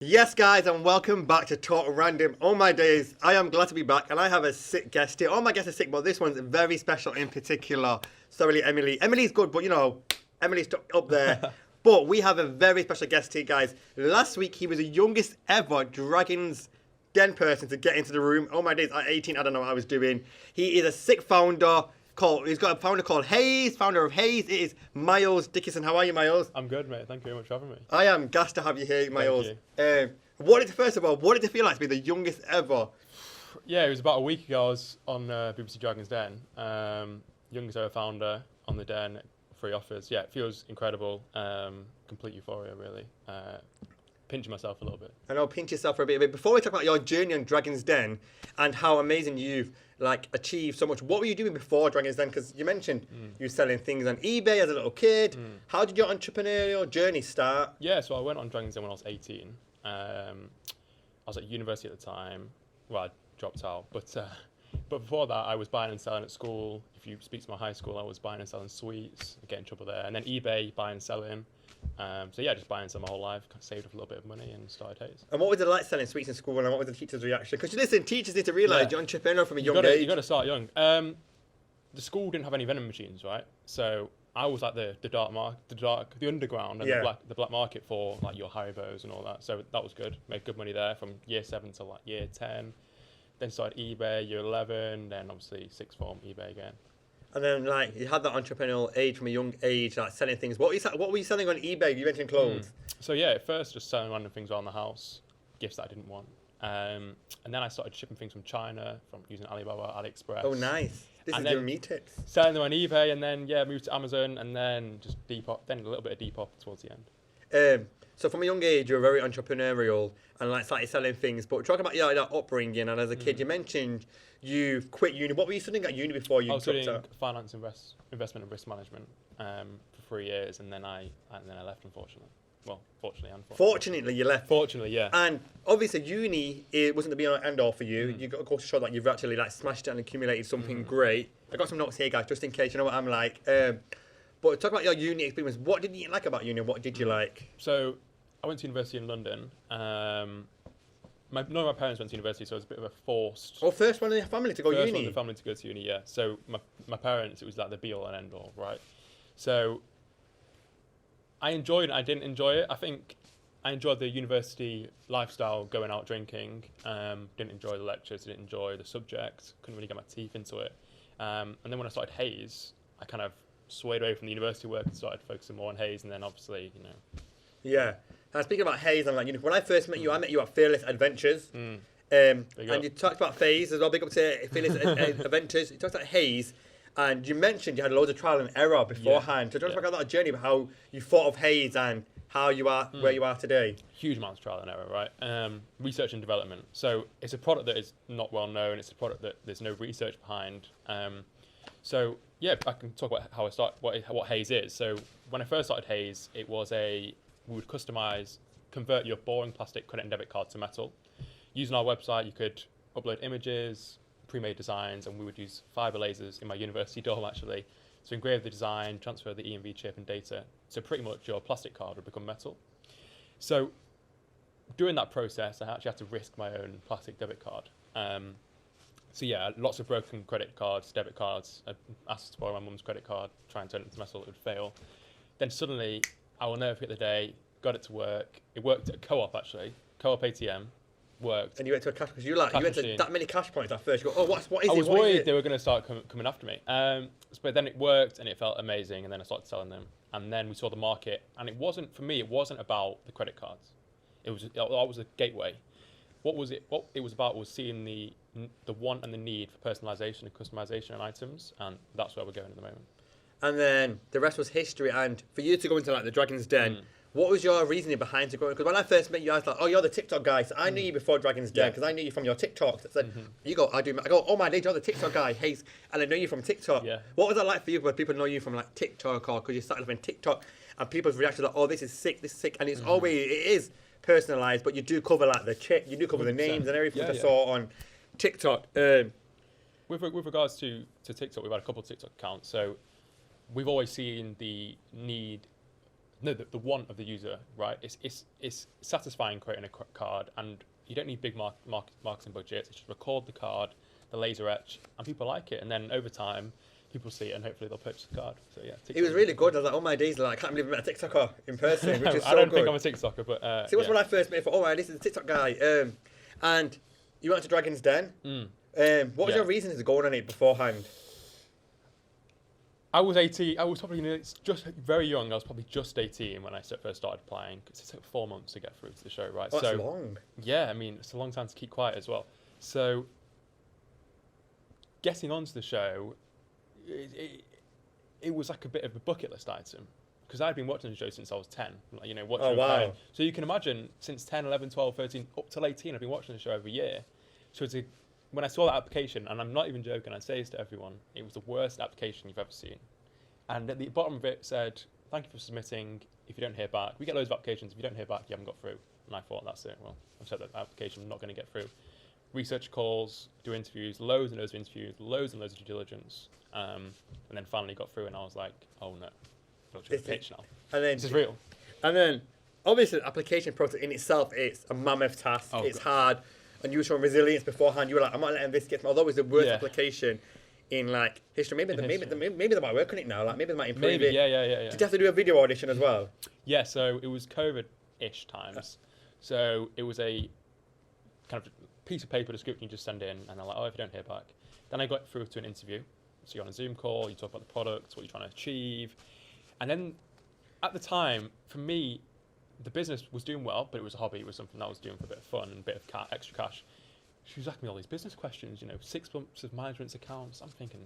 Yes, guys, and welcome back to Talk Random. Oh my days, I am glad to be back, and I have a sick guest here. All my guests are sick, but this one's very special in particular. Sorry, Emily. Emily's good, but Emily's up there. But we have a very special guest here, guys. Last week, he was the youngest ever Dragon's Den person to get into the room. Oh my days, at 18, I don't know what I was doing. He is a sick founder. He's got a founder called Haze, founder of Haze. It is Myles Dickinson. How are you, Myles? I'm good, mate. Thank you very much for having me. I am gassed to have you here, Myles. Thank First of all, what did it feel like to be the youngest ever? Yeah, it was about a week ago. I was on BBC Dragon's Den, youngest ever founder on the Den, free offers. Yeah, it feels incredible. Complete euphoria, really. Pinching myself a little bit. I know, pinch yourself for a bit. Before we talk about your journey on Dragon's Den and how amazing you've achieved so much, what were you doing before Dragon's Den? Because you mentioned you were selling things on eBay as a little kid. How did your entrepreneurial journey start? Yeah, so I went on Dragon's Den when I was 18. I was at university at the time. Well, I dropped out, but before that, I was buying and selling at school. If you speak to my high school, I was buying and selling sweets, getting in trouble there, and then eBay, buying and selling. So yeah, just buying and selling my whole life. Saved up a little bit of money and started Haze. And what was it like selling sweets in school, and what was the teacher's reaction? Because listen, teachers need to realise you're an entrepreneur from a young age. You got to start young. The school didn't have any vending machines, right? So I was like the underground and the black market for like your Haribos and all that. So that was good. Made good money there from year 7 to like year 10. Then started eBay, year 11. Then obviously sixth form, eBay again. And then you had that entrepreneurial age from a young age, selling things. What were you selling on eBay? You mentioned clothes. So yeah, at first just selling random things around the house, gifts that I didn't want. And then I started shipping things from China, from using Alibaba, AliExpress. Oh, nice. This is giving me tips. Selling them on eBay, and then moved to Amazon, and then just Depop, then a little bit of Depop towards the end. So from a young age, you were very entrepreneurial and started selling things. But talking about your upbringing, and as a kid, you mentioned you quit uni. What were you studying at uni before you? I was studying finance, investment, and risk management for 3 years, and then I left, unfortunately. Well, fortunately, unfortunately. Fortunately, you left. Fortunately, yeah. And obviously, uni it wasn't the be all and end all for you. You got, of course, to show that you've actually smashed it and accumulated something great. I got some notes here, guys, just in case you know what I'm like. But talk about your uni experience. What did you like about uni? What did you like? So I went to university in London. None of my parents went to university, so it was a bit of a forced. Oh, first one in the family to go uni. First one in the family to go to uni, yeah. So my parents, it was like the be all and end all, right? So I enjoyed it. I didn't enjoy it. I think I enjoyed the university lifestyle, going out drinking. Didn't enjoy the lectures. Didn't enjoy the subject. Couldn't really get my teeth into it. And then when I started Haze, I kind of swayed away from the university work and started focusing more on Haze. And then obviously, Yeah. And speaking about Haze, I'm when I first met you, I met you at Fearless Adventures. And you talked about Haze as well. Big up to Fearless Adventures. You talked about Haze. And you mentioned you had loads of trial and error beforehand. So do you want to talk about that journey, about how you thought of Haze and how you are where you are today? Huge amounts of trial and error, right? Research and development. So it's a product that is not well known. It's a product that there's no research behind. So yeah, I can talk about how I started, what Haze is. So when I first started Haze, it was we would convert your boring plastic credit and debit card to metal. Using our website, you could upload images, pre-made designs, and we would use fiber lasers in my university dorm actually to engrave the design, transfer the EMV chip and data. So pretty much your plastic card would become metal. So during that process, I actually had to risk my own plastic debit card. So yeah, lots of broken credit cards, debit cards. I asked to borrow my mum's credit card, try and turn it into metal, it would fail. Then suddenly, I will never forget the day, got it to work. It worked at a co-op actually, co-op ATM. Worked. And you went to a cash, because you went to that many cash points at first. You go, oh, what is it? I was worried they were going to start coming after me. But then it worked and it felt amazing, and then I started selling them. And then we saw the market, and it wasn't about the credit cards. It was a gateway. What it was about was seeing the want and the need for personalisation and customisation in items, and that's where we're going at the moment. And then the rest was history. And for you to go into the Dragon's Den, what was your reasoning behind to going? Because when I first met you, I was like, oh, you're the TikTok guy. So I knew you before Dragon's Den because I knew you from your TikToks. I said, I go, oh my days, you're the TikTok guy, Haze. And I know you from TikTok. Yeah. What was that like for you when people know you from TikTok, or because you started on TikTok and people's reaction oh, this is sick. And it's always, it is personalised, but you do cover you do cover 100%. The names and everything I saw on TikTok. With regards to TikTok, we've had a couple of TikTok accounts. So we've always seen the need the want of the user, right? It's satisfying creating a card, and you don't need big marketing budgets. It's just record the card, the laser etch, and people like it. And then over time, people see it, and hopefully they'll purchase the card. So yeah, It was really good. I was like, oh my days, like, I can't believe I met a TikToker in person, which is so I don't good. think I'm a TikToker, but See, it was when I first met. I thought, oh, right, this is a TikTok guy. And you went to Dragon's Den. What was your reason to go on it beforehand? I was 18. I was probably just very young. I was probably just 18 when I first started playing. It took 4 months to get through to the show, right? Oh, that's long. Yeah, I mean, it's a long time to keep quiet as well. So getting onto the show, it was like a bit of a bucket list item, because I'd been watching the show since I was 10. Like, you know, watching Oh, wow. playing. So you can imagine, since 10, 11, 12, 13, up till 18, I've been watching the show every year. So when I saw that application, and I'm not even joking, I say this to everyone, it was the worst application you've ever seen. And at the bottom of it said, thank you for submitting. If you don't hear back, we get loads of applications. If you don't hear back, you haven't got through. And I thought, that's it. Well, I've said that application, I'm not going to get through. Research calls, do interviews, loads and loads of interviews, loads and loads of due diligence. And then finally got through, and I was like, oh no, I'll just pitch now. And then, this is real. And then, obviously, the application process in itself, it's a mammoth task. Oh, it's God. hard. And you were showing resilience beforehand. You were like, I'm not letting this get me. Although it's the worst application in like history. Maybe they might work on it now. Like maybe they might improve it. Yeah. Did you have to do a video audition as well? Yeah, so it was COVID-ish times. So it was a kind of piece of paper description you just send in, and they're like, oh, if you don't hear back. Then I got through to an interview. So you're on a Zoom call, you talk about the product, what you're trying to achieve. And then at the time, for me, the business was doing well, but it was a hobby. It was something that I was doing for a bit of fun and a bit of extra cash. She was asking me all these business questions, 6 months of management's accounts. I'm thinking,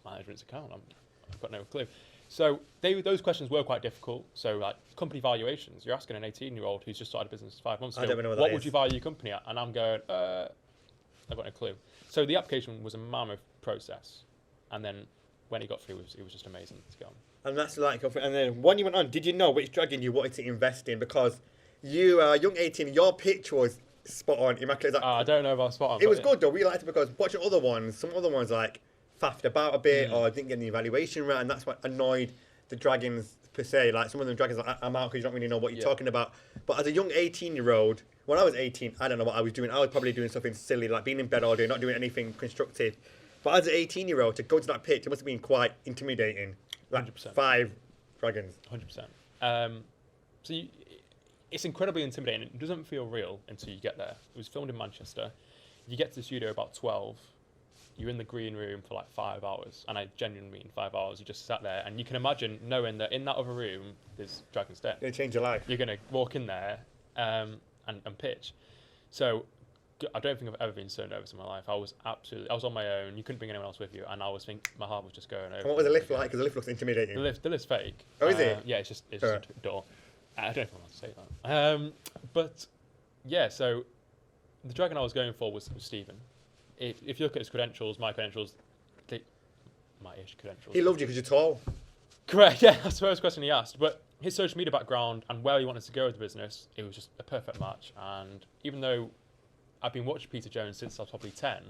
management's account? I've got no clue. So those questions were quite difficult. So like company valuations, you're asking an 18-year-old who's just started a business 5 months ago, I don't know what would you value your company at? And I'm going, I've got no clue. So the application was a mammoth process. And then when it got through, it was just amazing to go on. And that's like, and then when you went on, did you know which dragon you wanted to invest in? Because you, young 18, your pitch was spot on, immaculate. I don't know about spot on. It was good though. We liked it because watching other ones, some other ones like faffed about a bit or didn't get the evaluation right, and that's what annoyed the dragons per se. Like some of them dragons, like, I'm out because you don't really know what you're talking about. But as a young 18-year-old, when I was 18, I don't know what I was doing. I was probably doing something silly, like being in bed all day, not doing anything constructive. But as an 18-year-old, to go to that pitch, it must have been quite intimidating. Like 100%. 5 dragons. 100%. It's incredibly intimidating. It doesn't feel real until you get there. It was filmed in Manchester. You get to the studio about 12. You're in the green room for like 5 hours. And I genuinely mean 5 hours. You just sat there. And you can imagine knowing that in that other room, there's Dragon's Den. It'll change your life. You're going to walk in there and pitch. So I don't think I've ever been so nervous in my life. I was on my own. You couldn't bring anyone else with you. And I was thinking, my heart was just going over. And what was the lift like? Because the lift looks intimidating. The lift's fake. Oh, is it? Yeah, it's just a door. I don't know if I want to say that. But yeah, so the dragon I was going for was Steven. If you look at his credentials, my credentials, my-ish credentials. He loved you because you're tall. Correct, yeah, that's the first question he asked. But his social media background and where he wanted to go with the business, it was just a perfect match. And even though I've been watching Peter Jones since I was probably 10,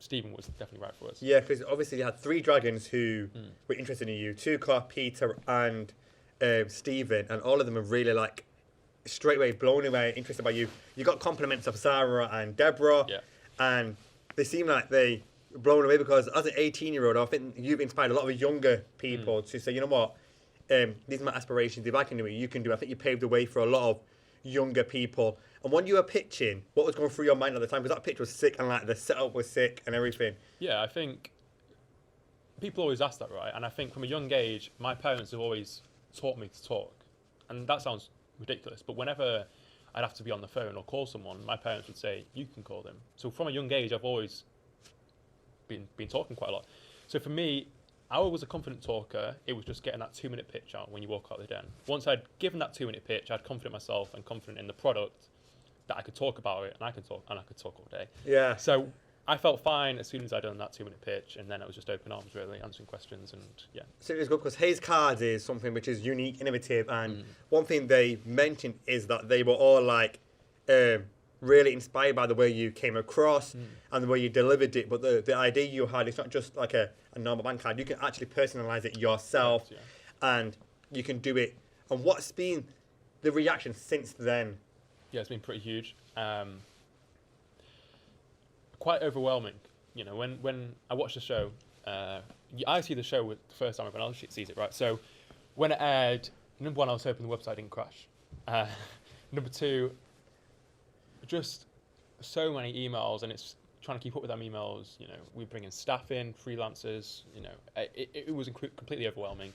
Steven was definitely right for us. Yeah, because obviously you had 3 dragons who were interested in you. Tuka, Peter and Steven, and all of them are really like straight away blown away, interested by you. You got compliments of Sarah and Deborah, and they seem like they were blown away because as an 18-year-old, I think you've inspired a lot of younger people to say, you know what, these are my aspirations. If I can do it, you can do it. I think you paved the way for a lot of younger people. And when you were pitching, what was going through your mind at the time? Because that pitch was sick and like the setup was sick and everything. Yeah, I think people always ask that, right? And I think from a young age, my parents have always taught me to talk. And that sounds ridiculous, but whenever I'd have to be on the phone or call someone, my parents would say, you can call them. So from a young age, I've always been talking quite a lot. So for me, I was a confident talker. It was just getting that 2-minute pitch out when you walk out the den. Once I'd given that 2-minute pitch, I'd confident myself and confident in the product that I could talk about it, and I could talk all day. Yeah. So I felt fine as soon as I'd done that 2-minute pitch, and then it was just open arms, really, answering questions, and yeah. So it was good because Haze cards is something which is unique, innovative, and one thing they mentioned is that they were all like really inspired by the way you came across and the way you delivered it. But the idea you had, it's not just like a normal bank card. You can actually personalize it yourself, and you can do it And what's been the reaction since then? Yeah, it's been pretty huge. Quite overwhelming. You know, when I watch the show, I see the show with the first time everyone else sees it, right? So when it aired, number one, I was hoping the website didn't crash. Number two, just so many emails, and it's trying to keep up with them emails. You know, we bring in staff in, freelancers. You know, it was completely overwhelming,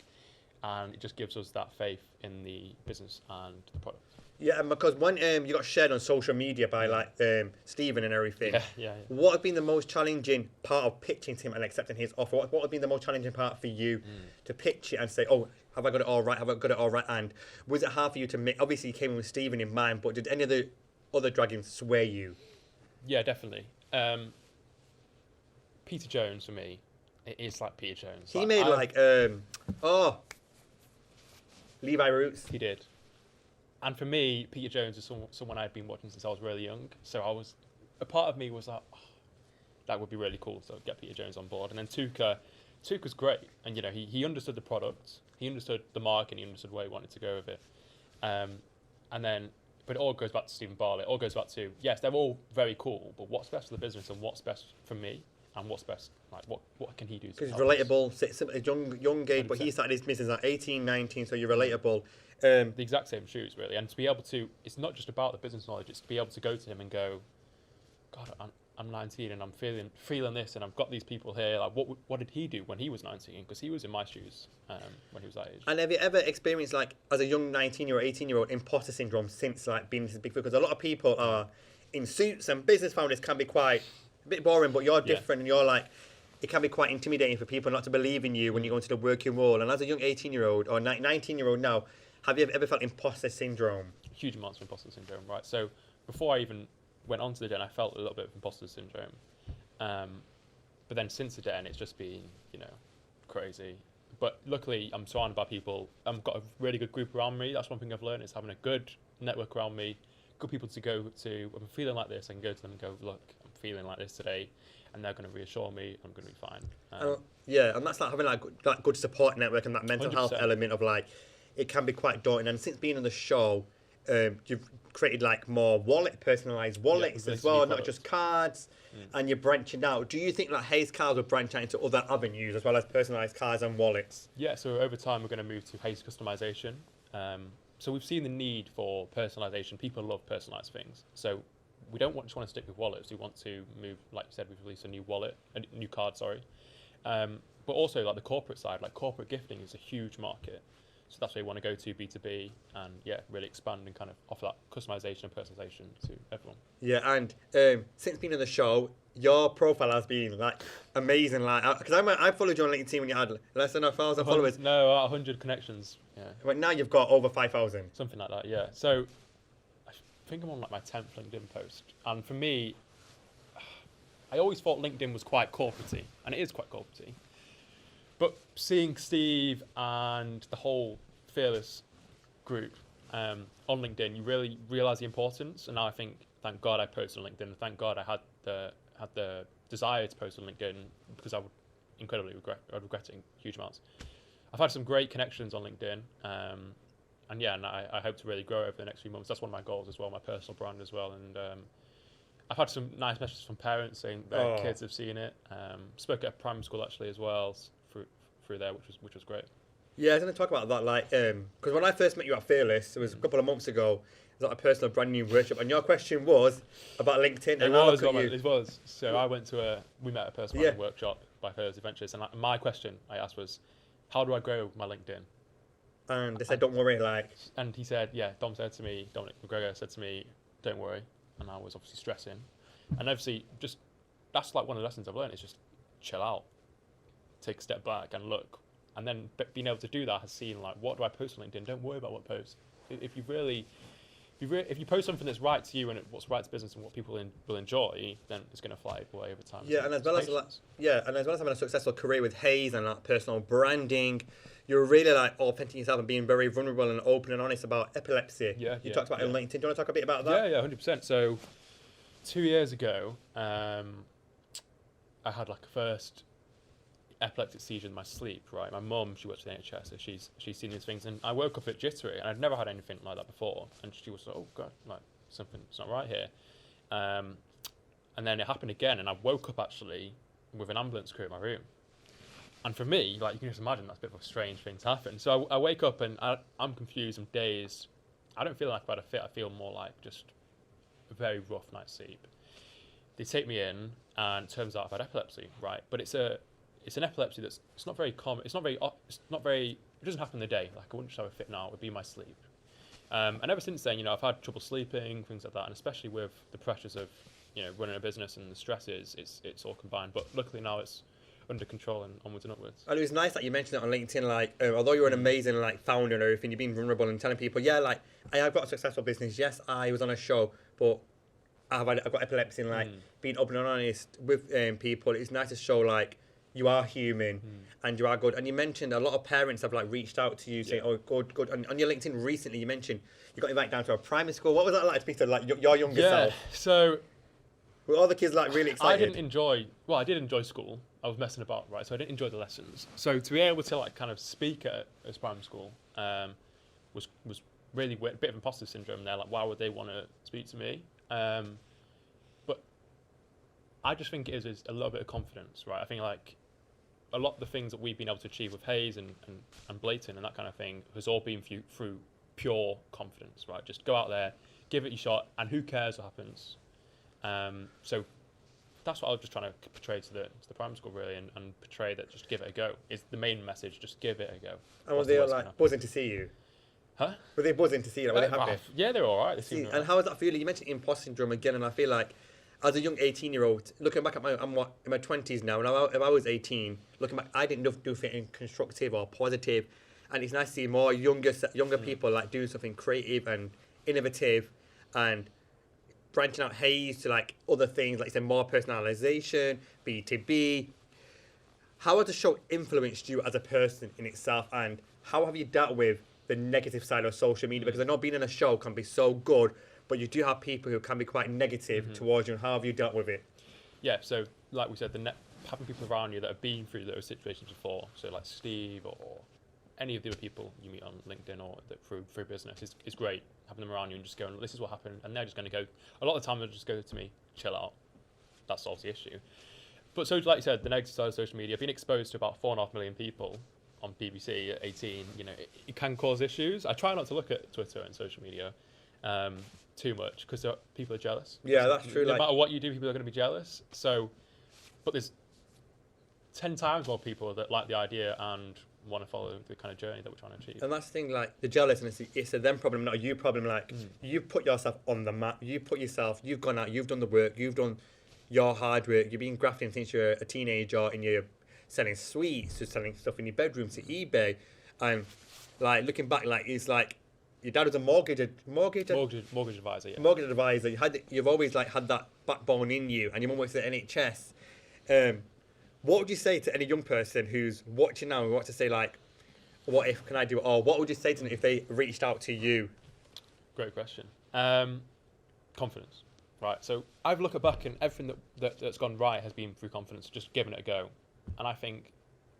and it just gives us that faith in the business and the product. Yeah, and because when you got shared on social media by like Steven and everything, Yeah. what has been the most challenging part of pitching to him and accepting his offer? What has been the most challenging part for you to pitch it and say, oh, have I got it all right? Have I got it all right? And was it hard for you to make? Obviously, you came in with Steven in mind, but did any of the other dragons sway you? Yeah, definitely. Peter Jones for me, it is like Peter Jones. He made Levi Roots. He did. And for me, Peter Jones is someone I'd been watching since I was really young. So a part of me was like, oh, that would be really cool to get Peter Jones on board. And then Tuka's great. And, you know, he understood the product, he understood the market, and he understood where he wanted to go with it. But it all goes back to Steven Bartlett. It all goes back to, yes, they're all very cool, but what's best for the business and what's best for me and what's best, like, what can he do? Because he's relatable, young age, but he started his business at 18, 19, so you're relatable. The exact same shoes, really. And to be able to, it's not just about the business knowledge, it's to be able to go to him and go, God, I'm 19 and I'm feeling this and I've got these people here. Like, what did he do when he was 19? Because he was in my shoes when he was that age. And have you ever experienced, like, as a young 19-year-old, 18-year-old, imposter syndrome since, like, being this big? Because a lot of people are in suits, and business founders can be quite a bit boring, but you're different, and you're like, it can be quite intimidating for people not to believe in you when you go into the working world. And as a young 18-year-old or 19-year-old now, have you ever felt imposter syndrome? Huge amounts of imposter syndrome, right? So before I even went onto the den, I felt a little bit of imposter syndrome. But then since the den, it's just been, you know, crazy. But luckily, I'm surrounded by people. I've got a really good group around me. That's one thing I've learned, is having a good network around me, good people to go to. When I'm feeling like this, I can go to them and go, look, I'm feeling like this today. And they're going to reassure me I'm going to be fine. Yeah, and that's like having that good support network and that mental 100%. health element of, like, it can be quite daunting. And since being on the show, you've created like more personalised wallets as well, not just cards, and you're branching out. Do you think like Haze cards will branch out into other avenues as well as personalised cards and wallets? Yeah, so over time we're going to move to Haze customization. So we've seen the need for personalisation. People love personalised things. So we don't just want to stick with wallets. We want to move, like you said, we've released a new card, but also like the corporate side, like corporate gifting is a huge market. So that's where we want to go to, B2B, and really expand and kind of offer that customization and personalization to everyone. Yeah, and since being on the show, your profile has been like amazing. Like, because I followed you on LinkedIn when you had less than 1,000 followers. No, 100 connections. Yeah. But now you've got over 5,000. Something like that. Yeah. So I think I'm on like my 10th LinkedIn post, and for me, I always thought LinkedIn was quite corporate-y, and it is quite corporate-y. But seeing Steve and the whole Fearless group on LinkedIn, you really realise the importance. And now I think, thank God I posted on LinkedIn. And thank God I had the desire to post on LinkedIn, because I would incredibly regret it in huge amounts. I've had some great connections on LinkedIn, and I hope to really grow over the next few months. That's one of my goals as well, my personal brand as well. And I've had some nice messages from parents saying their kids have seen it. Spoke at a primary school actually as well through there, which was great. Yeah, I was going to talk about that, like, because when I first met you at Fearless, it was a couple of months ago. It was like a personal brand new workshop, and your question was about LinkedIn. It was. So we met at a personal branding workshop by Fearless Adventures, and my question I asked was, how do I grow my LinkedIn? And they said, don't worry, like. And he said, Dominic McGregor said to me, don't worry. And I was obviously stressing. And obviously, just that's like one of the lessons I've learned, is just chill out, take a step back and look. And then being able to do that has seen, like, what do I post on LinkedIn? Don't worry about what post. If you post something that's right to you and what's right to business and what people will enjoy, then it's going to fly away over time. Yeah, and as well as having a successful career with Haze and like personal branding, you're really like authentic yourself and being very vulnerable and open and honest about epilepsy. You talked about it on LinkedIn. Do you want to talk a bit about that? Yeah, 100%. So 2 years ago, I had like a first epileptic seizure in my sleep, right? My mum, she works for the NHS, so she's seen these things, and I woke up a bit jittery, and I'd never had anything like that before, and she was like, oh god, like something's not right here. And then it happened again, and I woke up actually with an ambulance crew in my room. And for me, like you can just imagine, that's a bit of a strange thing to happen. So I wake up and I'm confused, I'm dazed. I don't feel like I've had a fit, I feel more like just a very rough night's sleep. They take me in, and it turns out I've had epilepsy, right? But it's an epilepsy it's not very common, it doesn't happen in the day. Like I wouldn't just have a fit now, it would be my sleep. And ever since then, you know, I've had trouble sleeping, things like that, and especially with the pressures of, you know, running a business and the stresses, it's all combined. But luckily now it's under control and onwards and upwards. And it was nice that you mentioned it on LinkedIn, like, although you're an amazing, like, founder and everything, you've been vulnerable and telling people, yeah, like, I have got a successful business. Yes, I was on a show, but I've got epilepsy and, like, being open and honest with people. It's nice to show, like, you are human and you are good. And you mentioned a lot of parents have, like, reached out to you saying, oh, good. And on your LinkedIn recently, you mentioned you got invited down to a primary school. What was that like to speak to, like, your younger self? So were all the kids, like, really excited? I did enjoy school. I was messing about, right? So I didn't enjoy the lessons. So to be able to, like, kind of speak at a primary school was really weird, a bit of imposter syndrome there. Like, why would they want to speak to me? But I just think it is a little bit of confidence, right? I think, like, a lot of the things that we've been able to achieve with Haze and Blayton and that kind of thing has all been through pure confidence, right? Just go out there, give it your shot, and who cares what happens? So that's what I was just trying to portray to the primary school, really, and portray that just give it a go is the main message. Just give it a go. And were they like buzzing to see you? Huh? Were they buzzing to see you? Like, were they happy? Yeah, they were all right. And how was that feeling? You mentioned imposter syndrome again, and I feel like as a young 18-year-old, looking back at I'm in my 20s now, and if I was 18, looking back, I didn't do anything constructive or positive, and it's nice to see more younger people like doing something creative and innovative, and branching out Haze to like other things, like you said, more personalisation, B2B. How has the show influenced you as a person in itself, and how have you dealt with the negative side of social media? Because I know being in a show can be so good, but you do have people who can be quite negative towards you. And how have you dealt with it? Yeah, so like we said, having people around you that have been through those situations before, so like Steve or any of the other people you meet on LinkedIn or through business is great. Having them around you and just going, this is what happened, and they're just going to go. A lot of the time they'll just go to me, chill out. That solves the issue. But so, like you said, the negative side of social media, being exposed to about 4.5 million people on BBC at 18, you know, it can cause issues. I try not to look at Twitter and social media too much because people are jealous. Yeah, that's true. No matter what you do, people are going to be jealous. So, but there's 10 times more people that like the idea and want to follow the kind of journey that we're trying to achieve. And that's the thing, like the jealousness, it's a them problem, not a you problem. Like you've put yourself on the map, you've gone out, you've done the work, you've done your hard work, you've been grafting since you're a teenager and you're selling sweets to selling stuff in your bedroom to eBay. And like looking back, like it's like your dad was a mortgage advisor. Yeah. Mortgage advisor. You've always like had that backbone in you, and your mum works at the NHS. What would you say to any young person who's watching now and wants to say, like, what if can I do it? Or what would you say to them if they reached out to you? Great question. Confidence, right? So I've looked back and everything that's gone right has been through confidence, just giving it a go. And I think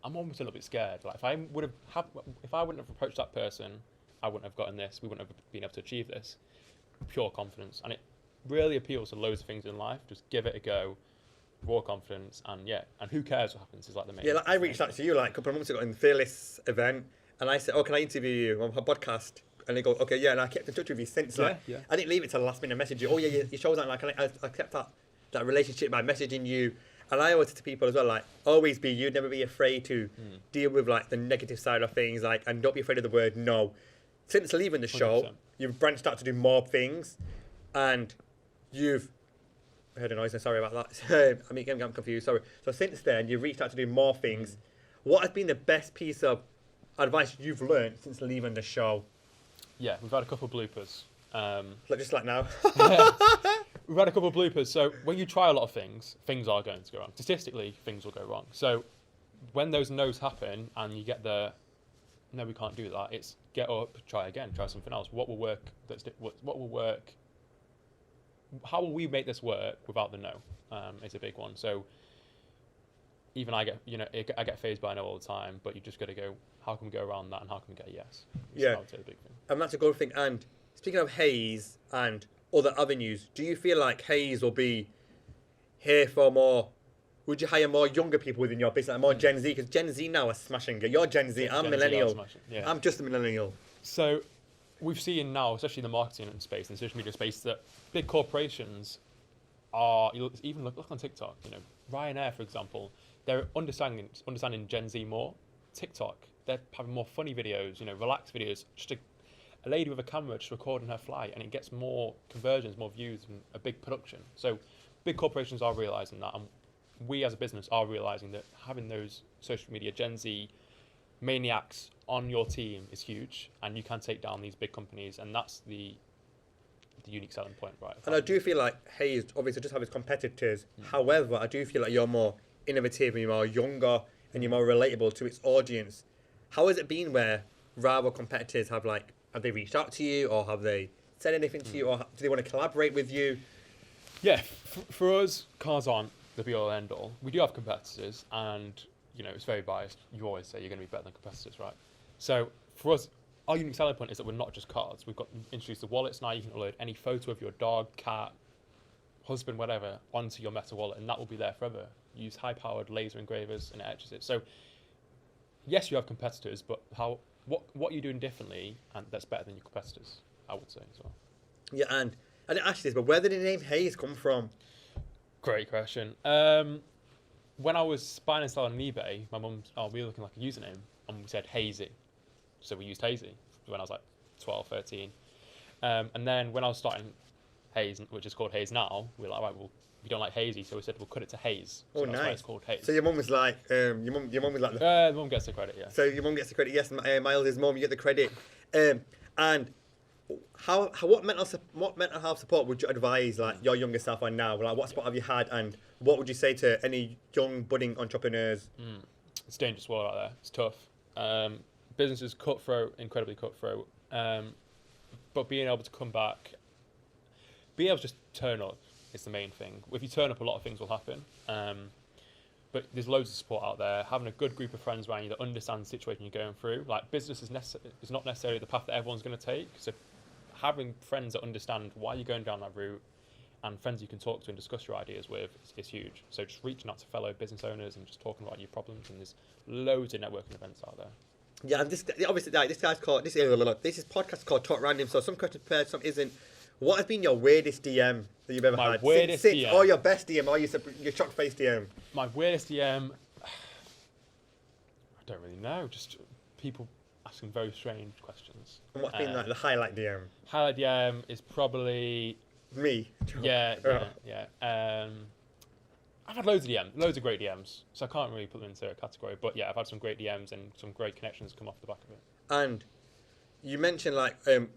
I'm almost a little bit scared. Like if I wouldn't have approached that person, I wouldn't have gotten this. We wouldn't have been able to achieve this. Pure confidence, and it really appeals to loads of things in life. Just give it a go. Raw confidence, and who cares what happens is like the main. Yeah, like I reached out to you like a couple of months ago in the Fearless event, and I said, "Oh, can I interview you on my podcast?" And they go, "Okay, yeah." And I kept in touch with you since. I didn't leave it till the last minute message you. Oh yeah, your show's out. Like I kept that relationship by messaging you, and I always say to people as well, like always be you. Never be afraid to deal with like the negative side of things, like, and don't be afraid of the word no. Since leaving the show, 100%. You've branched out to do more things, and you've. I heard a noise, sorry about that. I'm confused, sorry. So since then, you've reached out to do more things. What has been the best piece of advice you've learned since leaving the show? Yeah, we've had a couple of bloopers. Just like now? We've had a couple of bloopers. So when you try a lot of things are going to go wrong. Statistically, things will go wrong. So when those no's happen and you get the, no, we can't do that, it's get up, try again, try something else. What will work? What will work? How will we make this work without the no? Is a big one. So even I get, I get phased by a no all the time, but you just got to go, how can we go around that and how can we get a yes? Yeah. I would say the big thing. And that's a good thing. And speaking of Haze and other avenues, do you feel like Haze will be here for more? Would you hire more younger people within your business, like more Gen Z? Because Gen Z now are smashing it. You're Gen Z, I'm Gen Z are millennial. smashing, yeah. I'm just a millennial. So we've seen now, especially in the marketing space and social media space, that big corporations are, even look on TikTok, Ryanair, for example, they're understanding Gen Z more. TikTok, they're having more funny videos, relaxed videos, just a lady with a camera just recording her flight, and it gets more conversions, more views, and a big production. So big corporations are realizing that, and we as a business are realizing that having those social media Gen Z maniacs on your team is huge, and you can take down these big companies, and that's the unique selling point, right? And I do feel like Haze obviously just have its competitors. However, I do feel like you're more innovative and you're more younger and you're more relatable to its audience. How has it been where rival competitors have they reached out to you, or have they said anything to you, or do they want to collaborate with you? Yeah, for us, cars aren't the be all end all. We do have competitors, and it's very biased. You always say you're going to be better than competitors, right? So for us, our unique selling point is that we're not just cards. We've got introduced the wallets now. You can upload any photo of your dog, cat, husband, whatever, onto your Meta wallet, and that will be there forever. Use high-powered laser engravers, and it etches it. So yes, you have competitors, but what are you doing differently, and that's better than your competitors, I would say as well. Yeah, and I didn't ask you this, but where did the name Haze come from? Great question. When I was buying and selling on eBay, my mum's, we were looking like a username, and we said Hazy. So we used Hazy when I was like 12, 13. And then when I was starting Haze, which is called Haze now, we were like, right, well, we don't like Hazy, so we said we'll cut it to Haze. So that's why it's called Haze. So your mum was like, your mum was like, mum gets the credit, yeah. So your mum gets the credit. Yes, Myles' mum, you get the credit. And what mental health support would you advise your younger self on now? Like, what support have you had, and what would you say to any young budding entrepreneurs? It's a dangerous world out there. It's tough. Business is cutthroat, incredibly cutthroat. But being able to come back, being able to just turn up is the main thing. If you turn up, a lot of things will happen. But there's loads of support out there. Having a good group of friends around you that understand the situation you're going through. Like, business is not necessarily the path that everyone's going to take. So having friends that understand why you're going down that route, and friends you can talk to and discuss your ideas with is huge. So just reaching out to fellow business owners and just talking about your problems, and there's loads of networking events out there. Yeah, and this guy's called this is podcast called Talk Random. So some questions prepared, some isn't. What has been your weirdest DM that you've ever had? Weirdest DM, or your best DM, or your shock face DM? My weirdest DM, I don't really know. Just people asking very strange questions. And what's been the highlight DM? Highlight DM is probably me. Yeah. I've had loads of great DMs, so I can't really put them into a category. But yeah, I've had some great DMs and some great connections come off the back of it. And you mentioned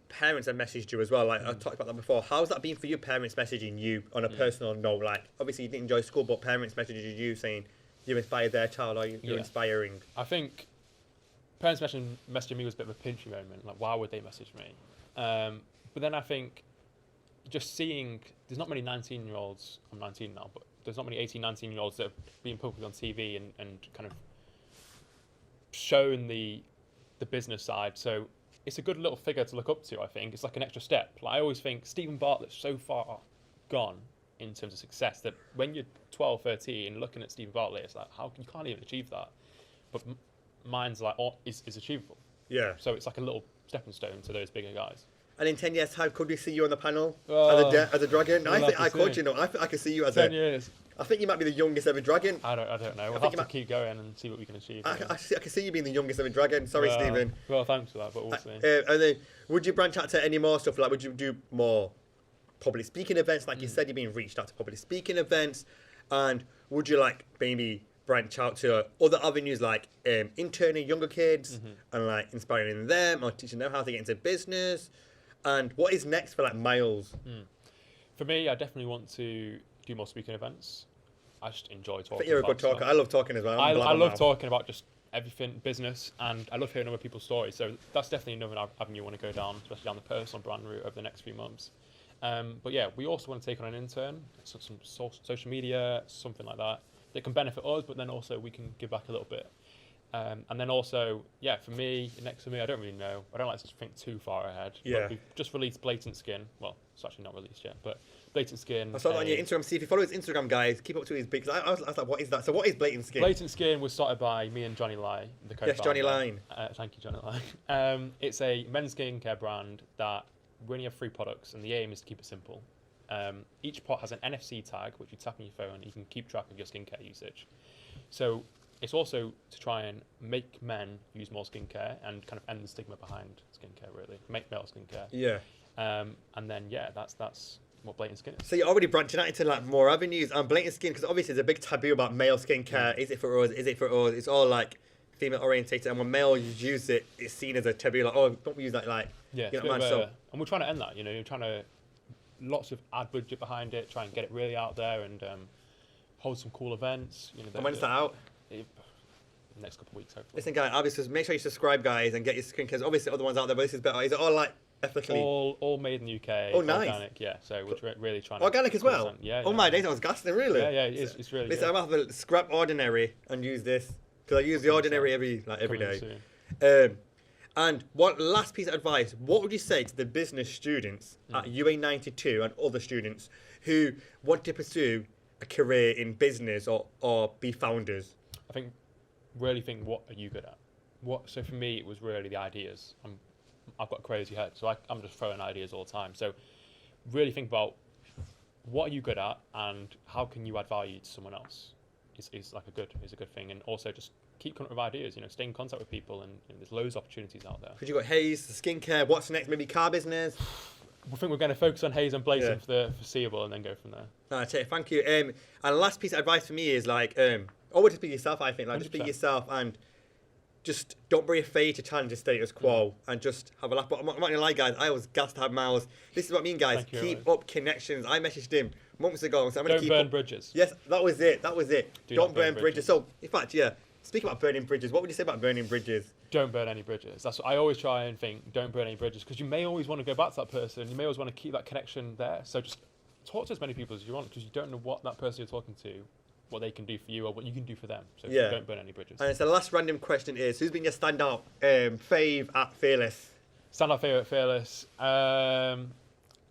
parents have messaged you as well. I talked about that before. How's that been for you? Parents messaging you on a personal note. Obviously you didn't enjoy school, but parents messaging you saying you inspired their child, or you're inspiring. I think parents messaging me was a bit of a pinchy moment. Like, why would they message me? But then I think just seeing, there's not many 19-year-olds, I'm 19 now, but there's not many 18, 19-year-olds that have been publicly on TV and kind of shown the business side. So it's a good little figure to look up to, I think. It's like an extra step. I always think Steven Bartlett's so far gone in terms of success that when you're 12, 13, looking at Steven Bartlett, it's like, how you can't even achieve that. But mine's is achievable. Yeah. So it's like a little stepping stone to those bigger guys. And in 10 years' time, could we see you on the panel as a dragon? I think I could, I think I could see you as 10 years. I think you might be the youngest ever dragon. I don't know. We'll have to keep going and see what we can achieve. I can see you being the youngest ever dragon. Sorry, Stephen. Well, thanks for that, but we'll see. And then, would you branch out to any more stuff? Would you do more public speaking events? Like you said, you're being reached out to public speaking events. And would you maybe branch out to other avenues like interning younger kids and inspiring them or teaching them how to get into business? And what is next for Myles? For me, I definitely want to do more speaking events. I just enjoy talking. I think you're a good talker. I love talking as well. I love talking about just everything business, and I love hearing other people's stories. So that's definitely another avenue you want to go down, especially down the personal brand route over the next few months. But yeah, we also want to take on an intern, some social media, something like that it can benefit us, but then also we can give back a little bit. And then also, for me, next to me, I don't really know. I don't like to think too far ahead. Yeah. But we've just released Blatant Skin. Well, it's actually not released yet, but Blatant Skin. I saw that on your Instagram. See if you follow his Instagram, guys. Keep up to his big. Because I was like, what is that? So what is Blatant Skin? Blatant Skin was started by me and Johnny Lai, the co-founder. Yes, Johnny Line. Thank you, Johnny Lai. It's a men's skincare brand that we only have 3 products, and the aim is to keep it simple. Each pot has an NFC tag, which you tap on your phone, and you can keep track of your skincare usage. So it's also to try and make men use more skincare and kind of end the stigma behind skincare, really. Make male skincare. Yeah. And then, that's what Blatant Skin is. So you're already branching out into like more avenues. And Blatant Skin, because obviously there's a big taboo about male skincare. Is it for us? Is it for us? It's all like female orientated. And when males use it, it's seen as a taboo. Like, oh, don't use that. Like, yeah. You know what I mean? And we're trying to end that. You're trying to lots of ad budget behind it. Try and get it really out there and hold some cool events. And when's that out? Next couple of weeks, hopefully. Listen, guys, obviously, make sure you subscribe, guys, and get your skincare. Obviously, other ones out there, but this is better. Is it all like ethically? All made in the UK. Oh, nice. Organic, yeah. So we're really trying organic to... as well? Yeah. Oh, my days, I was gassing, really? Yeah, it's really Listen, good. I'm going to have to scrap Ordinary and use this. Because I use the Ordinary every Coming day. soon. And what last piece of advice, what would you say to the business students at UA92 and other students who want to pursue a career in business or be founders? I think, really think, what are you good at? So for me, it was really the ideas. I've got a crazy head, so I'm just throwing ideas all the time. So really think about what are you good at and how can you add value to someone else is a good thing. And also just keep coming up with ideas, stay in contact with people, and there's loads of opportunities out there. Because you've got Haze, skincare, what's next? Maybe car business? I think we're going to focus on Haze and Blatant for the foreseeable and then go from there. That's it, thank you. And last piece of advice for me is like, always just be yourself, I think. Like, just be 100%. yourself and just don't be afraid to challenge the status quo and just have a laugh. But I'm not going to lie, guys, I was gassed to have Myles. This is what I mean, guys. Thank you, Keep Myles. up connections. I messaged him months ago. So I'm Don't keep burn up. bridges. Yes, that was it. Do Don't not burn burn bridges. So, in fact, speaking about burning bridges, what would you say about burning bridges? Don't burn any bridges. That's what I always try and think. Don't burn any bridges, because you may always want to go back to that person. You may always want to keep that connection there. So just talk to as many people as you want, because you don't know what that person you're talking to, what they can do for you or what you can do for them. So don't burn any bridges. And so the last random question is, who's been your standout fave at Fearless? Standout favourite Fearless,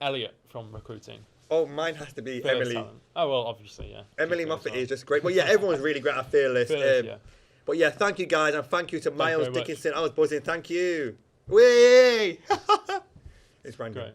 Elliot from recruiting. Oh, mine has to be Fearless Emily. talent. Oh, well, obviously, yeah. Emily Fearless Moffat talent. is just great. Well, yeah, everyone's really great at Fearless. Fearless, yeah. But yeah, thank you guys, and thank you to Myles very much. Dickinson. I was buzzing. Thank you. Whee! It's random. Great.